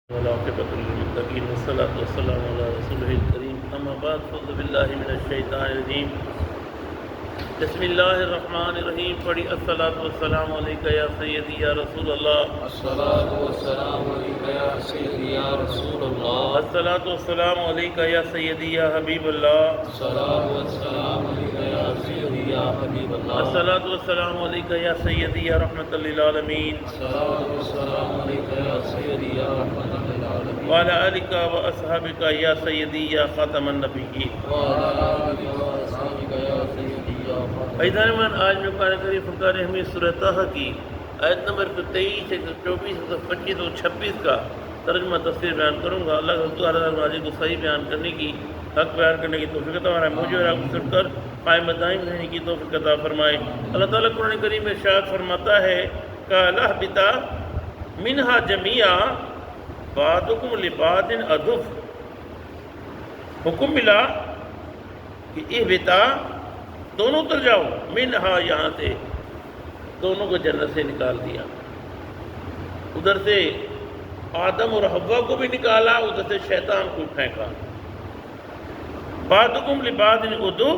والعاقبة للمتقين والصلاة والسلام على رسوله الكريم أما بعد فأعوذ بالله من الشيطان الرجيم بسم الله الرحمن الرحيم پڑھی الصلاة والسلام علیکہ یا سیدی یا رسول اللہ الصلاة والسلام علیکہ یا سیدی یا رسول اللہ الصلاة والسلام علیکہ یا سیدی یا حبیب اللہ الصلاة والسلام علیکہ یا سیدی یا حبیب اللہ الصلاة والسلام علیکہ یا سیدی یا رحمت للعالمین الصلاة والسلام علیکہ یا سیدی یا رحمت للعالمین وعلى آلک واصحابک یا سیدی یا خاتم النبیین وعلى آلک واصحابک یا سیدی یا خاتم ایدان من آج میں قرآن کریم فرقان حمید سورہ طٰہٰ کی آیت نمبر 23 124 125 اور 26 کا ترجمہ تفسیر بیان کروں گا۔ اللہ تعالیٰ کو صحیح بیان کرنے کی، حق بیان کرنے کی توفیق عطا فرمائے، مجھے اور آپ کو سن کر قائم دائم رہنے کی توفیق عطا فرمائے۔ اللہ تعالیٰ قرآن کریم میں ارشاد فرماتا ہے قَالَ اهْبِطَا مِنْهَا جَمِيعًا بَعْضُكُمْ لِبَعْضٍ عَدُوٌّ، حکم ملا کہ اہبطا دونوں اتر جاؤ، منہا یہاں سے دونوں کو جنت سے نکال دیا، ادھر سے آدم اور حوا کو بھی نکالا، ادھر سے شیطان کو پھینکا۔ بعضکم لبعض عدو،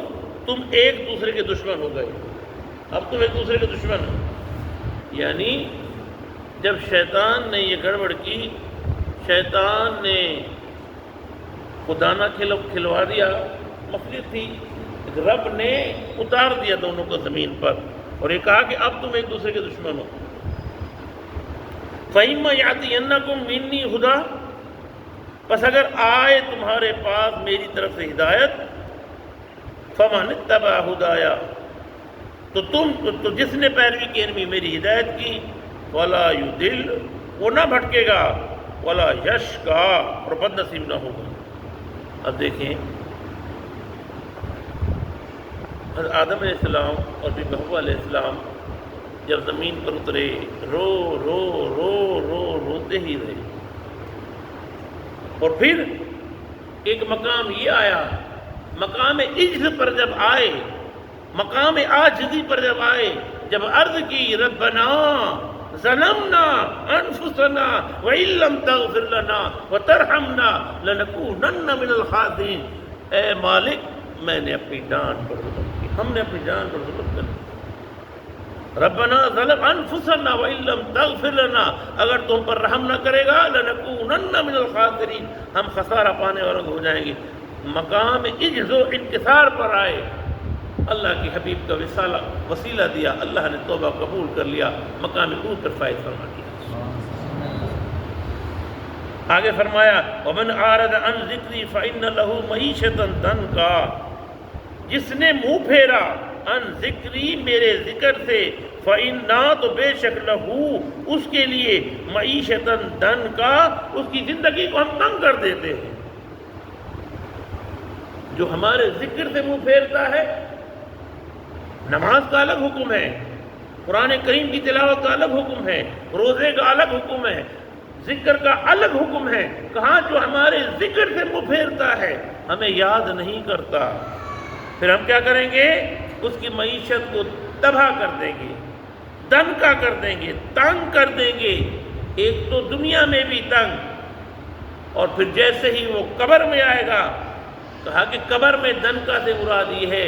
تم ایک دوسرے کے دشمن ہو گئے، اب تم ایک دوسرے کے دشمن ہو۔ یعنی جب شیطان نے یہ گڑبڑ کی، شیطان نے خدا نہ کھلوا دیا، مخلوق تھی، رب نے اتار دیا دونوں کو زمین پر اور یہ کہا کہ اب تم ایک دوسرے کے دشمن ہو۔ فَإِمَّا يَأْتِيَنَّكُم مِّنِّي هُدًى، پس اگر آئے تمہارے پاس میری طرف سے ہدایت، فَمَنِ اتَّبَعَ هُدَايَ، تو جس نے پیروی کی میری ہدایت کی، وَلَا يُضِلُّ، وہ نہ بھٹکے گا، وَلَا يَشْقَىٰ، اور بد نصیب نہ ہوگا۔ اب دیکھیں حضرت آدم علیہ السلام اور بی بی حوا علیہ السلام جب زمین پر اترے، روتے ہی رہے، اور پھر ایک مقام یہ آیا، مقام عجز پر جب آئے، مقام عاجزی پر جب آئے، جب عرض کی ربنا ظلمنا انفسنا وان لم تغفر لنا وترحمنا لنکونن من الخاسرین، اے مالک میں نے اپنی جان پر ظلم کی، ہم نے اپنی جان پر ظلم کر دیا۔ ربنا ظلم انفسنا وان لم تغفر لنا، اگر تم پر رحم نہ کرے گا لنکونن من الخاسرین، ہم خسارہ پانے والوں ہو جائیں گے۔ مقام عجز و انکسار پر آئے، اللہ کے حبیب کا وسیلہ دیا، اللہ نے توبہ قبول کر لیا، مقام عروج پر فائز فرما دیا۔ آگے فرمایا وَمَنْ أَعْرَضَ عَنْ ذِكْرِي فَإِنَّ لَهُ مَعِيشَةً ضَنْكًا، جس نے منہ پھیرا عن ذکری میرے ذکر سے، فَإِنَّا، تو بے شک لہو اس کے لیے، معیشتاً ضنکا، اس کی زندگی کو ہم تنگ کر دیتے ہیں۔ جو ہمارے ذکر سے منہ پھیرتا ہے، نماز کا الگ حکم ہے، قرآن کریم کی تلاوت کا الگ حکم ہے، روزے کا الگ حکم ہے، ذکر کا الگ حکم ہے، کہاں جو ہمارے ذکر سے منہ پھیرتا ہے، ہمیں یاد نہیں کرتا، پھر ہم کیا کریں گے؟ اس کی معیشت کو تباہ کر دیں گے، دنکا کر دیں گے، تنگ کر دیں گے، ایک تو دنیا میں بھی تنگ، اور پھر جیسے ہی وہ قبر میں آئے گا، کہا کہ قبر میں دنکا سے مراد یہ ہے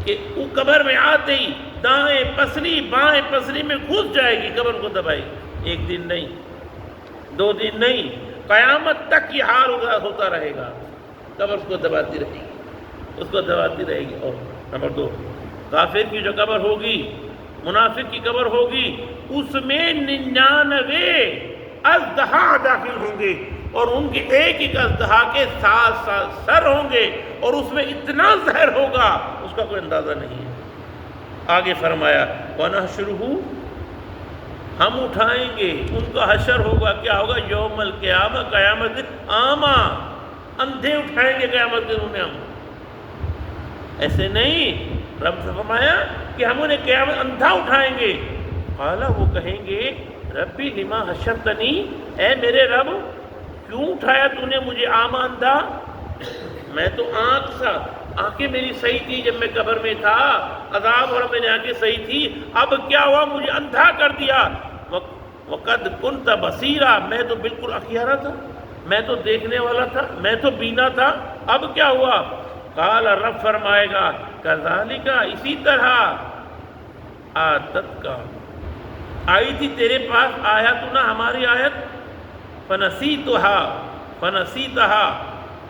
کہ وہ قبر میں آتے ہی دائیں پسلی بائیں پسلی میں گھس جائے گی، قبر کو دبائے گی، ایک دن نہیں، 2 دن نہیں، قیامت تک یہ حال ہوتا رہے گا، قبر اس کو دباتی رہے گی، اس کو دباتی رہے گی۔ اور نمبر 2، کافر کی جو قبر ہوگی، منافق کی قبر ہوگی، اس میں 99 اژدہا داخل ہوں گے، اور ان کے ایک ایک اژدہا کے 7 سر ہوں گے، اور اس میں اتنا زہر ہوگا اس کا کوئی اندازہ نہیں ہے۔ آگے فرمایا وَنَحْشُرُهُ، ہم اٹھائیں گے، ان کا حشر ہوگا، کیا ہوگا؟ یوم القیامہ، قیامت دن، آما، اندھے اٹھائیں گے قیامت دن انہیں ہم، ایسے نہیں، رب سے فرمایا کہ ہم انہیں قیامت اندھا اٹھائیں گے، قالا، وہ کہیں گے ربی لما حشرتنی، اے میرے رب کیوں اٹھایا تو نے مجھے آما، اندھا؟ میں تو آنکھیں میری صحیح تھی جب میں قبر میں تھا، عذاب اور میں نے آنکھیں صحیح تھی، اب کیا ہوا؟ مجھے اندھا کر دیا۔ وَقَدْ كُنْتَ بَصِيرًا، میں تو بالکل اخیارہ تھا، میں تو دیکھنے والا تھا، میں تو بینا تھا، اب کیا ہوا؟ قال رب فرمائے گا کذالک، اسی طرح آتت کا آئی تھی تیرے پاس آیاتنا ہماری آیت، فنسیتہا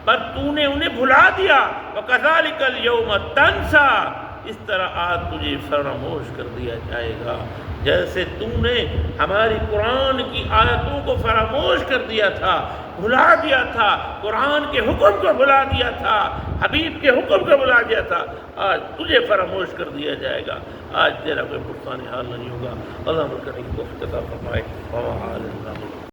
پر تو نے انہیں بھلا دیا، وَكَذَلِكَ الْيَوْمَ تَنْسَى اس طرح آج تجھے فراموش کر دیا جائے گا، جیسے تو نے ہماری قرآن کی آیتوں کو فراموش کر دیا تھا، بھلا دیا تھا، قرآن کے حکم کو بھلا دیا تھا، حبیب کے حکم کو بھلا دیا تھا، آج تجھے فراموش کر دیا جائے گا، آج تیرا کوئی پرسان حال نہیں ہوگا۔ اللہ کریم کو افتتاح فرمائے۔